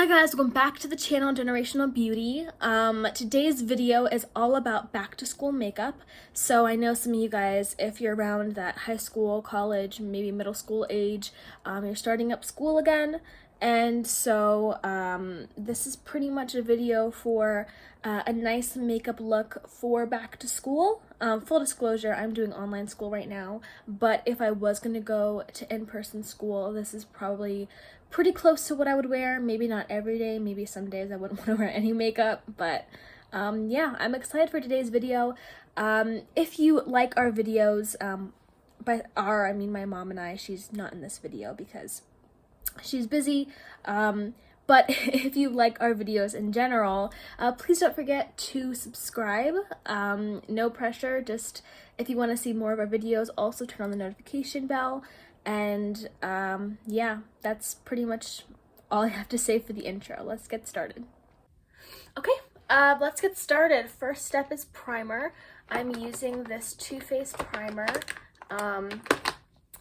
Hi guys, welcome back to the channel Generational Beauty. Today's video is all about back to school makeup. So I know some of you guys, if you're around that high school, college, maybe middle school age, you're starting up school again. And so this is pretty much a video for a nice makeup look for back to school. Full disclosure, I'm doing online school right now, but if I was going to go to in-person school, this is probably pretty close to what I would wear. Maybe not every day, maybe some days I wouldn't want to wear any makeup, but yeah, I'm excited for today's video. If you like our videos, by our, I mean my mom and I, she's not in this video because she's busy, but if you like our videos in general, please don't forget to subscribe. No pressure, just if you want to see more of our videos, also turn on the notification bell. And yeah, that's pretty much all I have to say for the intro. Let's get started. Okay, let's get started. First step is primer. I'm using this Too Faced primer.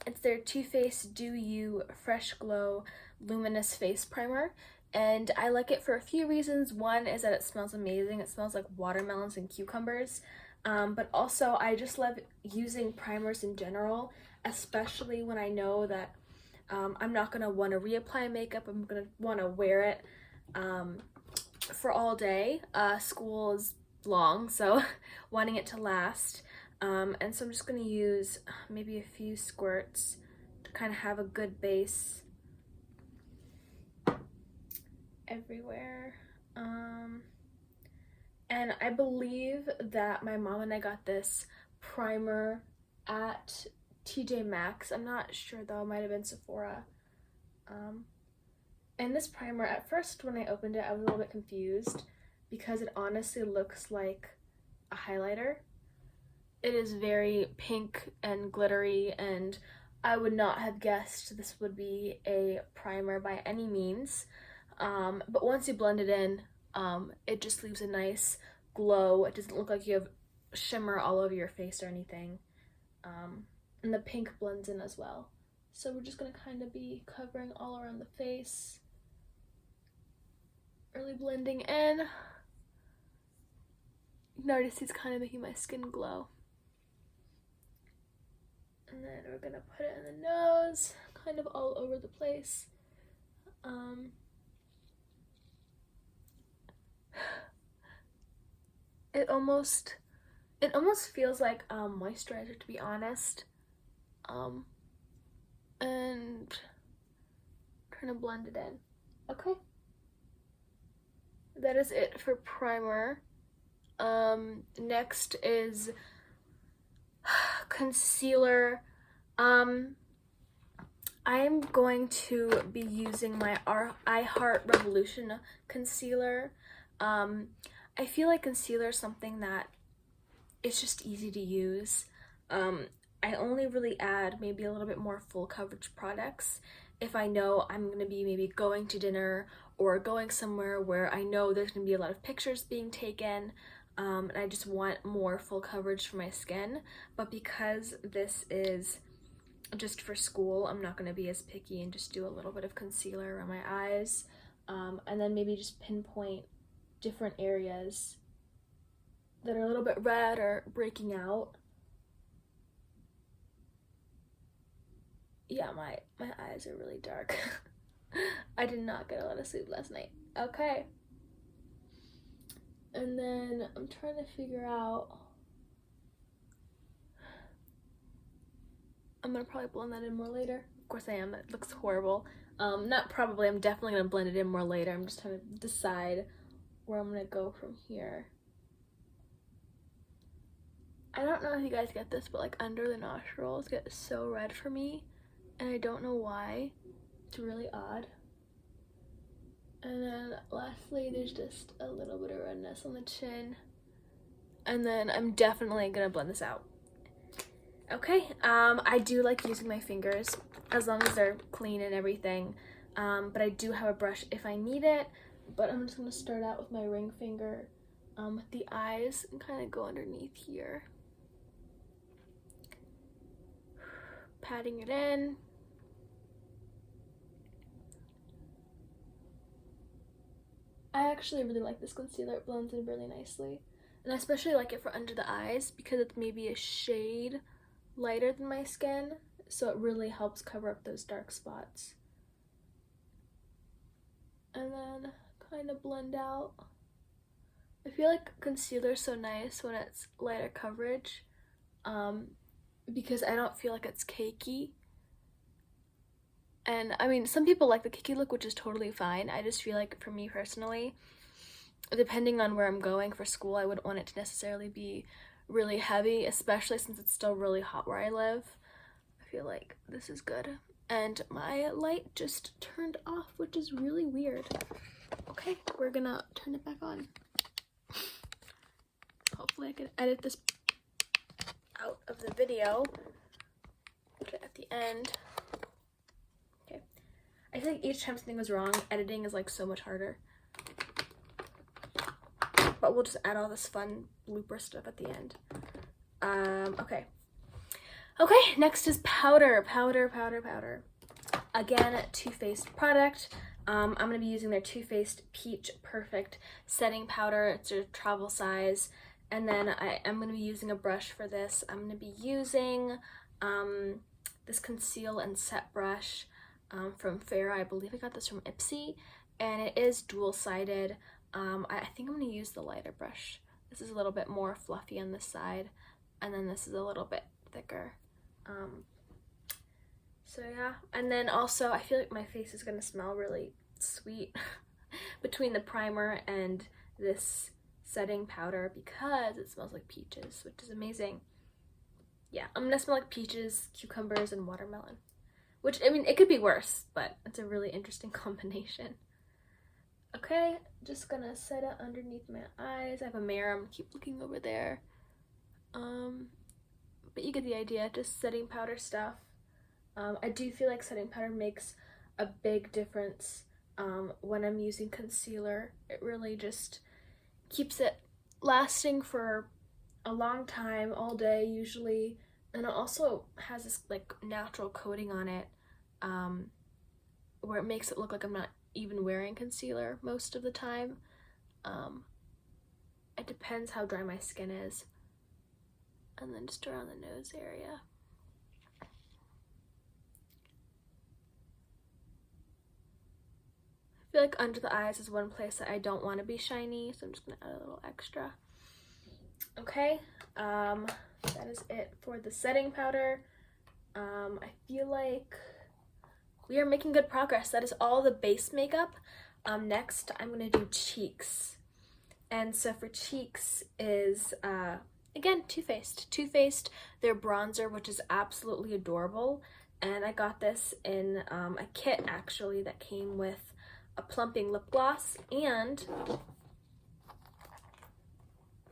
It's their Too Faced Do You Fresh Glow Luminous Face Primer, and I like it for a few reasons. One is that it smells amazing. It smells like watermelons and cucumbers, but also I just love using primers in general, especially when I know that I'm not going to want to reapply makeup. I'm going to want to wear it for all day. School is long, so wanting it to last. And so I'm just going to use maybe a few squirts to kind of have a good base everywhere. And I believe that my mom and I got this primer at TJ Maxx. I'm not sure though, it might have been Sephora. And this primer, at first when I opened it, I was a little bit confused because it honestly looks like a highlighter. It is very pink and glittery, and I would not have guessed this would be a primer by any means. But once you blend it in, it just leaves a nice glow. It doesn't look like you have shimmer all over your face or anything. And the pink blends in as well. So we're just going to kind of be covering all around the face. Really blending in. You can already see it's kind of making my skin glow. And then we're gonna put it in the nose, kind of all over the place. It almost feels like moisturizer, to be honest. And trying to blend it in. Okay. That is it for primer. Next is concealer. I am going to be using my I Heart Revolution concealer. I feel like concealer is something that it's just easy to use. I only really add maybe a little bit more full coverage products if I know I'm going to be maybe going to dinner or going somewhere where I know there's going to be a lot of pictures being taken. And I just want more full coverage for my skin, but because this is just for school, I'm not going to be as picky and just do a little bit of concealer around my eyes, and then maybe just pinpoint different areas that are a little bit red or breaking out. Yeah, my eyes are really dark. I did not get a lot of sleep last night. Okay. And then I'm trying to figure out, I'm gonna probably blend that in more later. Of course I am, it looks horrible. Not probably, I'm definitely gonna blend it in more later. I'm just trying to decide where I'm gonna go from here. I don't know if you guys get this, but like under the nostrils get so red for me, and I don't know why. It's really odd. And then lastly, there's just a little bit of redness on the chin. And then I'm definitely gonna blend this out. Okay, I do like using my fingers as long as they're clean and everything. But I do have a brush if I need it. But I'm just gonna start out with my ring finger with the eyes and kind of go underneath here. Patting it in. I actually really like this concealer. It blends in really nicely. And I especially like it for under the eyes because it's maybe a shade lighter than my skin, so it really helps cover up those dark spots. And then kind of blend out. I feel like concealer is so nice when it's lighter coverage, because I don't feel like it's cakey. And I mean, some people like the cakey look, which is totally fine. I just feel like for me personally, depending on where I'm going for school, I wouldn't want it to necessarily be really heavy, especially since it's still really hot where I live. I feel like this is good. And my light just turned off, which is really weird. Okay, we're gonna turn it back on. Hopefully I can edit this out of the video. Put it at the end. Okay. I feel like each time something goes wrong, editing is like so much harder. But we'll just add all this fun blooper stuff at the end. Okay. Okay, next is powder. Again, Too Faced product. I'm going to be using their Too Faced Peach Perfect setting powder. It's a travel size. And then I'm going to be using a brush for this. I'm going to be using this conceal and set brush from Farrah. I believe I got this from Ipsy. And it is dual-sided. I think I'm going to use the lighter brush. This is a little bit more fluffy on this side. And then this is a little bit thicker. So yeah, and then also I feel like my face is gonna smell really sweet between the primer and this setting powder because it smells like peaches, which is amazing. Yeah, I'm gonna smell like peaches, cucumbers, and watermelon. Which, I mean, it could be worse, but it's a really interesting combination. Okay, just gonna set it underneath my eyes. I have a mirror, I'm gonna keep looking over there. But you get the idea, just setting powder stuff. I do feel like setting powder makes a big difference when I'm using concealer. It really just keeps it lasting for a long time, all day usually, and it also has this like natural coating on it where it makes it look like I'm not even wearing concealer most of the time. It depends how dry my skin is. And then just around the nose area. I feel like under the eyes is one place that I don't want to be shiny, so I'm just gonna add a little extra. Okay, that is it for the setting powder. I feel like we are making good progress. That is all the base makeup. Next, I'm gonna do cheeks. And so for cheeks is, again, Too Faced, their bronzer, which is absolutely adorable. And I got this in a kit, actually, that came with a plumping lip gloss and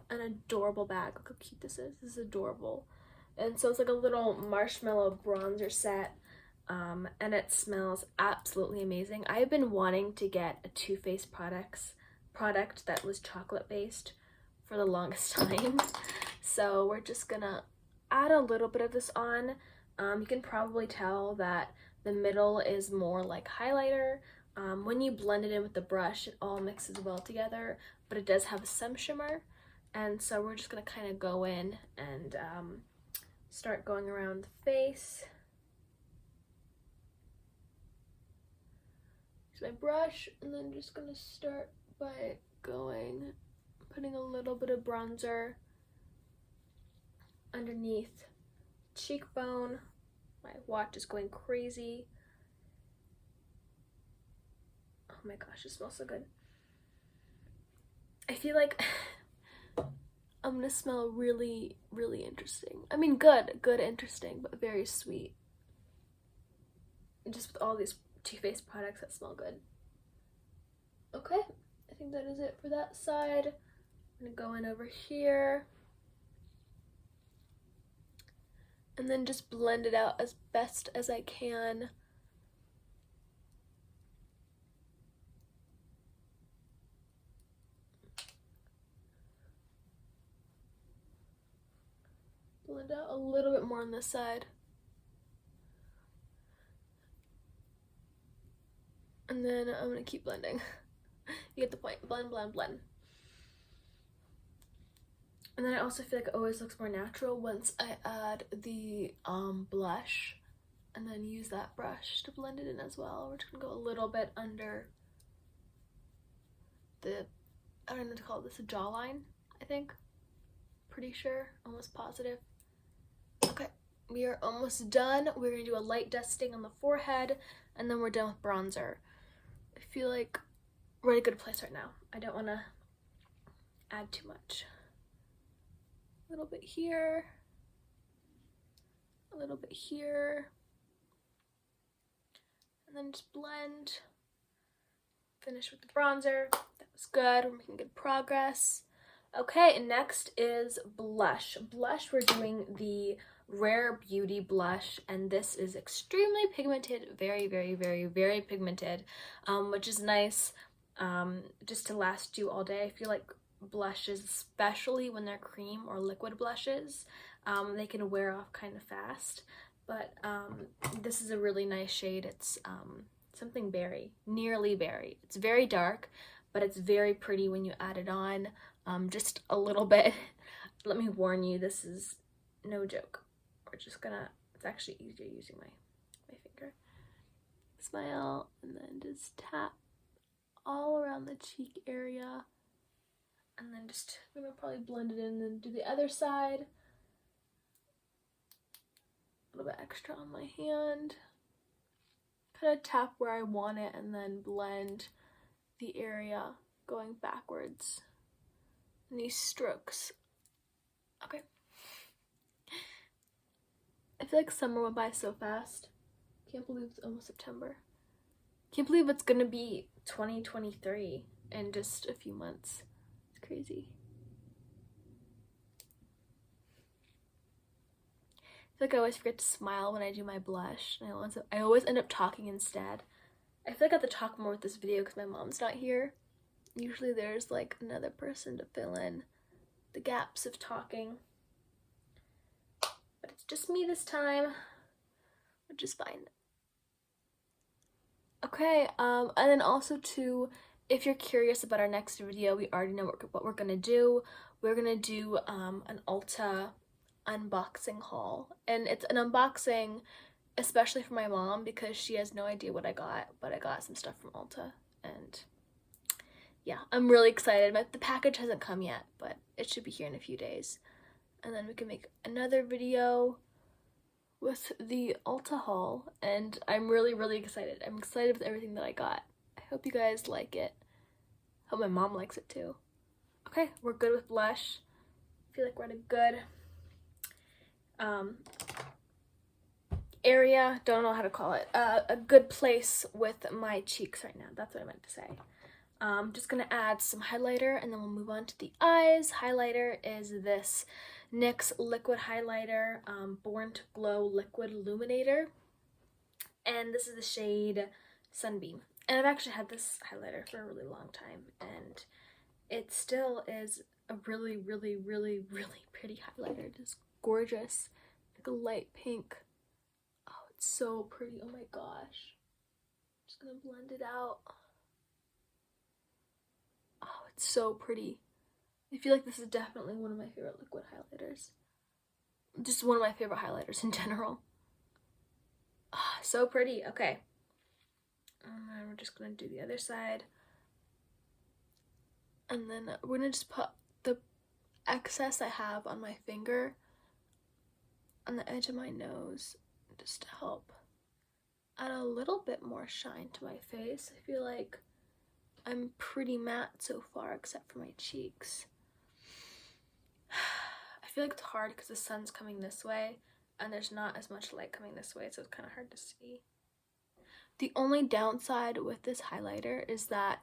an adorable bag. Look how cute this is. This is adorable. And so it's like a little marshmallow bronzer set. And it smells absolutely amazing. I've been wanting to get a Too Faced product that was chocolate based for the longest time. So we're just gonna add a little bit of this on. You can probably tell that the middle is more like highlighter. When you blend it in with the brush, it all mixes well together, but it does have some shimmer. And so we're just gonna kind of go in and start going around the face. Use my brush, and then just gonna start by putting a little bit of bronzer underneath cheekbone. My watch is going crazy. Oh my gosh, it smells so good. I feel like I'm gonna smell really, really interesting. I mean, good, interesting, but very sweet. And just with all these Too Faced products that smell good. Okay, I think that is it for that side. I'm gonna go in over here. And then just blend it out as best as I can. Blend out a little bit more on this side. And then I'm gonna keep blending. You get the point. Blend, blend, blend. And then I also feel like it always looks more natural once I add the blush and then use that brush to blend it in as well. We're just gonna go a little bit under the, I don't know what to call this, a jawline, I think. Pretty sure, almost positive. Okay, we are almost done. We're gonna do a light dusting on the forehead and then we're done with bronzer. I feel like we're at a good place right now. I don't wanna add too much. A little bit here, a little bit here, and then just blend. Finish with the bronzer. That was good. We're making good progress. Okay, and next is blush. Blush, we're doing the Rare Beauty blush, and this is extremely pigmented, very, very, very, very pigmented, which is nice just to last you all day. I feel like blushes, especially when they're cream or liquid blushes, they can wear off kind of fast, but this is a really nice shade. It's something berry, nearly berry. It's very dark, but it's very pretty when you add it on, just a little bit. Let me warn you, this is no joke. We're just gonna, it's actually easier using my finger. Smile, and then just tap all around the cheek area. And then just, I'm gonna probably blend it in and then do the other side. A little bit extra on my hand. Kind of tap where I want it and then blend the area going backwards. And these strokes. Okay. I feel like summer went by so fast. Can't believe it's almost September. Can't believe it's gonna be 2023 in just a few months. Crazy. I feel like I always forget to smile when I do my blush. And I always end up talking instead. I feel like I have to talk more with this video because my mom's not here. Usually there's like another person to fill in the gaps of talking. But it's just me this time, which is fine. Okay, and then also too, if you're curious about our next video, we already know what we're gonna do. We're gonna do an Ulta unboxing haul, and it's an unboxing especially for my mom because she has no idea what I got, but I got some stuff from Ulta, and yeah, I'm really excited. The package hasn't come yet, but it should be here in a few days, and then we can make another video with the Ulta haul, and I'm really, really excited. I'm excited with everything that I got. I hope you guys like it. Hope my mom likes it too. Okay, we're good with blush. I feel like we're at a good area, don't know how to call it, a good place with my cheeks right now. That's what I meant to say. I'm just gonna add some highlighter and then we'll move on to the eyes. Highlighter is this NYX liquid highlighter, Born to Glow Liquid Illuminator, and this is the shade Sunbeam. And I've actually had this highlighter for a really long time, and it still is a really, really, really, really pretty highlighter. It is gorgeous, like a light pink. Oh, it's so pretty. Oh my gosh. I'm just gonna blend it out. Oh, it's so pretty. I feel like this is definitely one of my favorite liquid highlighters. Just one of my favorite highlighters in general. Oh, so pretty. Okay. And then we're just gonna do the other side. And then we're gonna just put the excess I have on my finger on the edge of my nose just to help add a little bit more shine to my face. I feel like I'm pretty matte so far except for my cheeks. I feel like it's hard because the sun's coming this way and there's not as much light coming this way, so it's kind of hard to see. The only downside with this highlighter is that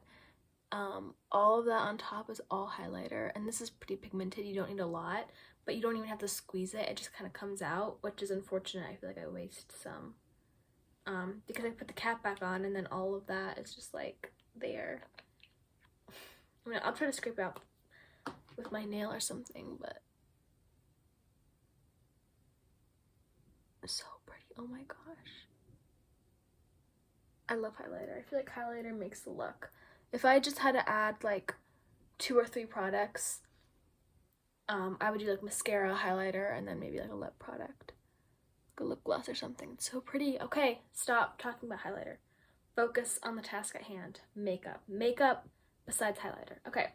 all of that on top is all highlighter, and this is pretty pigmented. You don't need a lot, but you don't even have to squeeze it. It just kind of comes out, which is unfortunate. I feel like I waste some because I put the cap back on and then all of that is just like there. I mean, I'll try to scrape it out with my nail or something, but it's so pretty. Oh my gosh. I love highlighter. I feel like highlighter makes the look If I just had to add like 2 or 3 products, I would do like mascara, highlighter, and then maybe like a lip product, like a lip gloss or something. It's so pretty. Okay, stop talking about highlighter. Focus on the task at hand. Makeup. Makeup besides highlighter. Okay.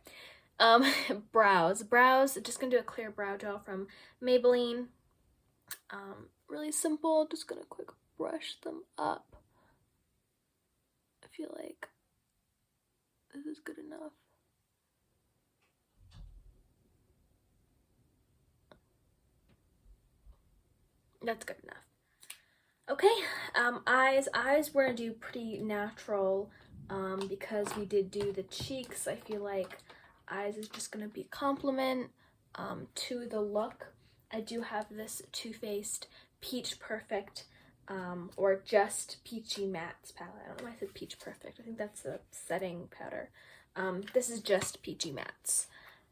Brows. Brows, just gonna do a clear brow gel from Maybelline. Really simple. Just gonna quick brush them up. I feel like this is good enough. That's good enough. Okay, eyes we're gonna do pretty natural, because we did do the cheeks. I feel like eyes is just gonna be a compliment, to the look. I do have this Too Faced Peach Perfect, or just Peachy Mattes palette. I don't know why I said Peach Perfect. I think that's the setting powder. This is just Peachy Mattes,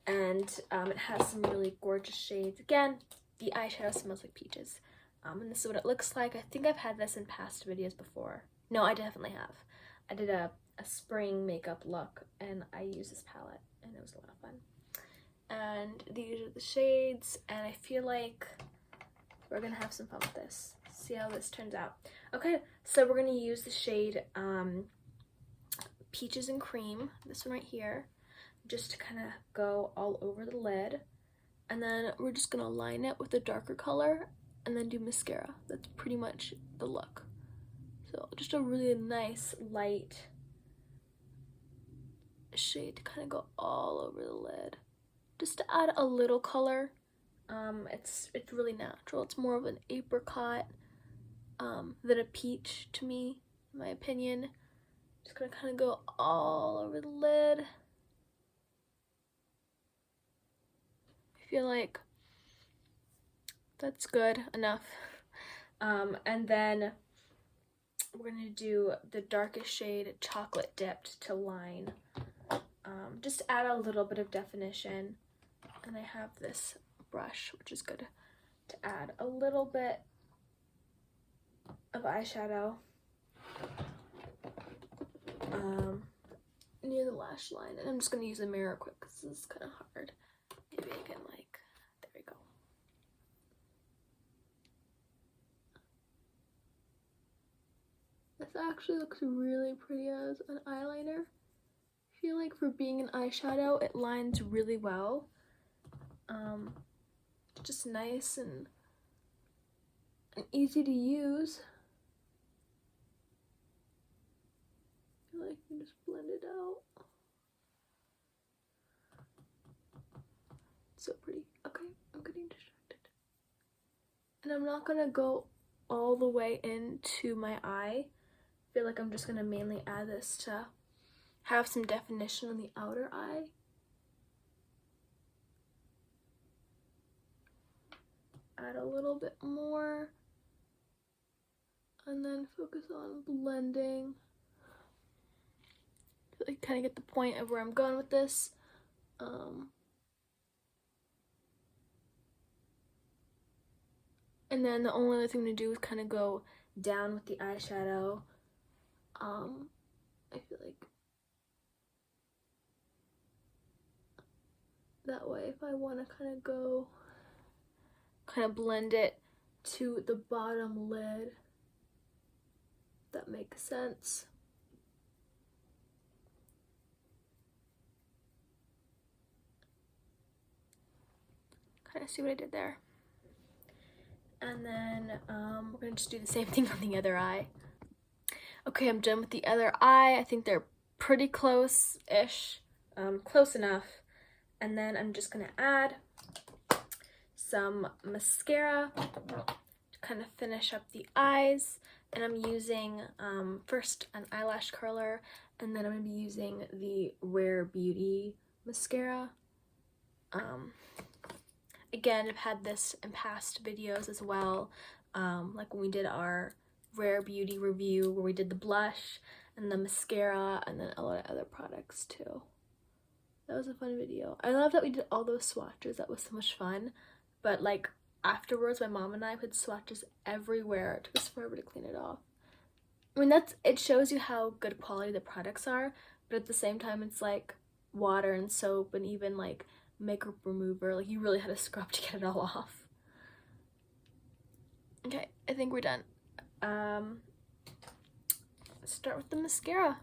and it has some really gorgeous shades. Again, the eyeshadow smells like peaches. And this is what it looks like. I think I've had this in past videos before. No, I definitely have. I did a spring makeup look and I used this palette and it was a lot of fun. And these are the shades, and I feel like we're gonna have some fun with this. See how this turns out. Okay, so we're gonna use the shade Peaches and Cream, this one right here, just to kind of go all over the lid. And then we're just gonna line it with a darker color and then do mascara. That's pretty much the look. So just a really nice light shade to kind of go all over the lid, just to add a little color. It's really natural. It's more of an apricot than a peach to me, in my opinion. Just gonna kind of go all over the lid. I feel like that's good enough. And then we're gonna do the darkest shade, Chocolate Dipped, to line. Just add a little bit of definition. And I have this brush, which is good to add a little bit of eyeshadow near the lash line. And I'm just gonna use a mirror quick because this is kind of hard. Maybe I can like, there we go. This actually looks really pretty as an eyeliner. I feel like for being an eyeshadow, it lines really well. Just nice and easy to use. I feel like you can just blend it out. So pretty. Okay, I'm getting distracted. And I'm not gonna go all the way into my eye. I feel like I'm just gonna mainly add this to have some definition on the outer eye. Add a little bit more. And then focus on blending. I kind of get the point of where I'm going with this. And then the only other thing to do is kind of go down with the eyeshadow. I feel like that way, if I want to kind of go, kind of blend it to the bottom lid, if that makes sense. Kind of see what I did there. And then we're gonna just do the same thing on the other eye. Okay, I'm done with the other eye. I think they're pretty close-ish, close enough. And then I'm just gonna add some mascara to kind of finish up the eyes. And I'm using first an eyelash curler, and then I'm gonna be using the Rare Beauty mascara. Again, I've had this in past videos as well, like when we did our Rare Beauty review where we did the blush and the mascara and then a lot of other products too. That was a fun video. I love that we did all those swatches. That was so much fun. But like afterwards, my mom and I put swatches everywhere. It took us forever to clean it off. I mean, it shows you how good quality the products are, but at the same time it's like water and soap and even like makeup remover. Like you really had to scrub to get it all off. Okay, I think we're done. Let's start with the mascara.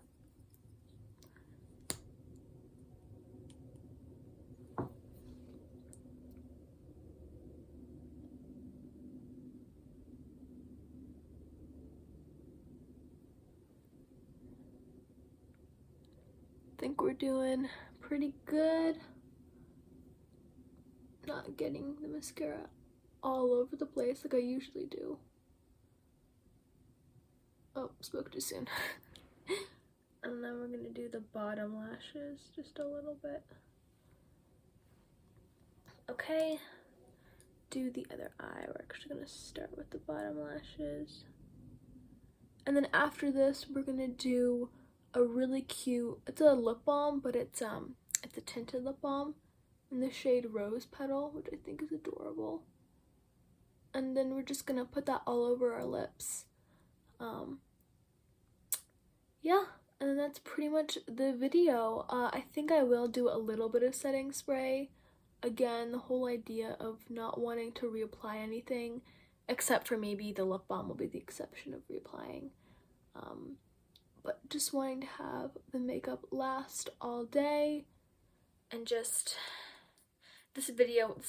I think we're doing pretty good. Not getting the mascara all over the place like I usually do. Oh, spoke too soon. And then we're gonna do the bottom lashes just a little bit. Okay, do the other eye. We're actually gonna start with the bottom lashes. And then after this, we're gonna do a really cute, it's a lip balm, but it's a tinted lip balm in the shade Rose Petal, which I think is adorable. And then we're just gonna put that all over our lips. Yeah, and then that's pretty much the video. I think I will do a little bit of setting spray. Again, the whole idea of not wanting to reapply anything, except for maybe the lip balm will be the exception of reapplying. But just wanting to have the makeup last all day, and just, this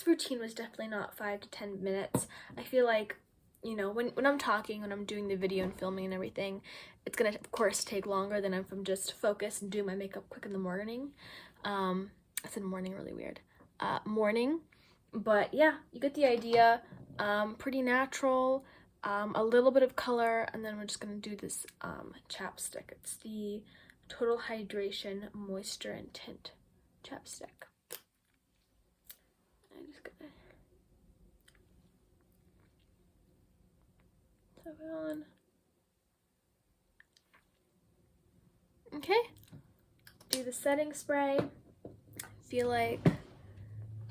routine was definitely not 5 to 10 minutes. I feel like, you know, when I'm talking, when I'm doing the video and filming and everything, it's gonna, of course, take longer than if I'm just focused and doing my makeup quick in the morning. I said morning really weird. Morning. But yeah, you get the idea. Pretty natural. A little bit of color, and then we're just gonna do this chapstick. It's the Total Hydration Moisture and Tint chapstick. I'm just gonna tap it on. Okay, do the setting spray. Feel like,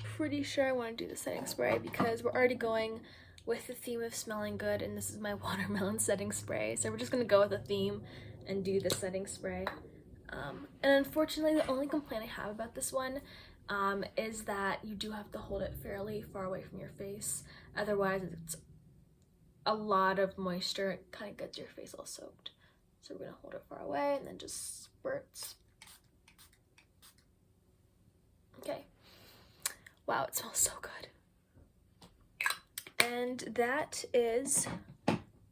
pretty sure I want to do the setting spray because we're already going with the theme of smelling good, and this is my watermelon setting spray, so we're just gonna go with the theme and do the setting spray. And unfortunately, the only complaint I have about this one is that you do have to hold it fairly far away from your face, otherwise it's a lot of moisture. It kind of gets your face all soaked. So we're gonna hold it far away and then just spurts. Okay. Wow, it smells so good. And that is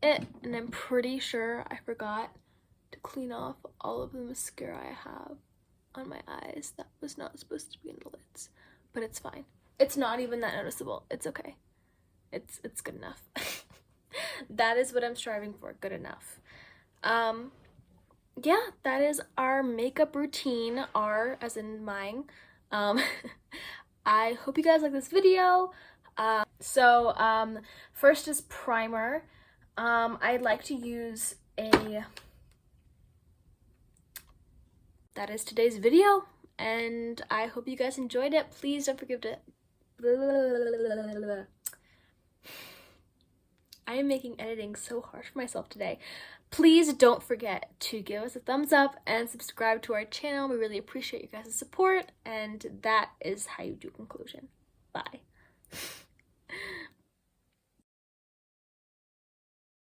it. And I'm pretty sure I forgot to clean off all of the mascara I have on my eyes. That was not supposed to be in the lids, but it's fine. It's not even that noticeable. It's okay. It's good enough. That is what I'm striving for, good enough. Yeah, that is our makeup routine, our as in mine. I hope you guys like this video. First is primer. I'd like to use that is today's video, and I hope you guys enjoyed it. Please don't forget to I am making editing so harsh for myself today. Please don't forget to give us a thumbs up and subscribe to our channel. We really appreciate you guys' support, and that is how you do conclusion. Bye.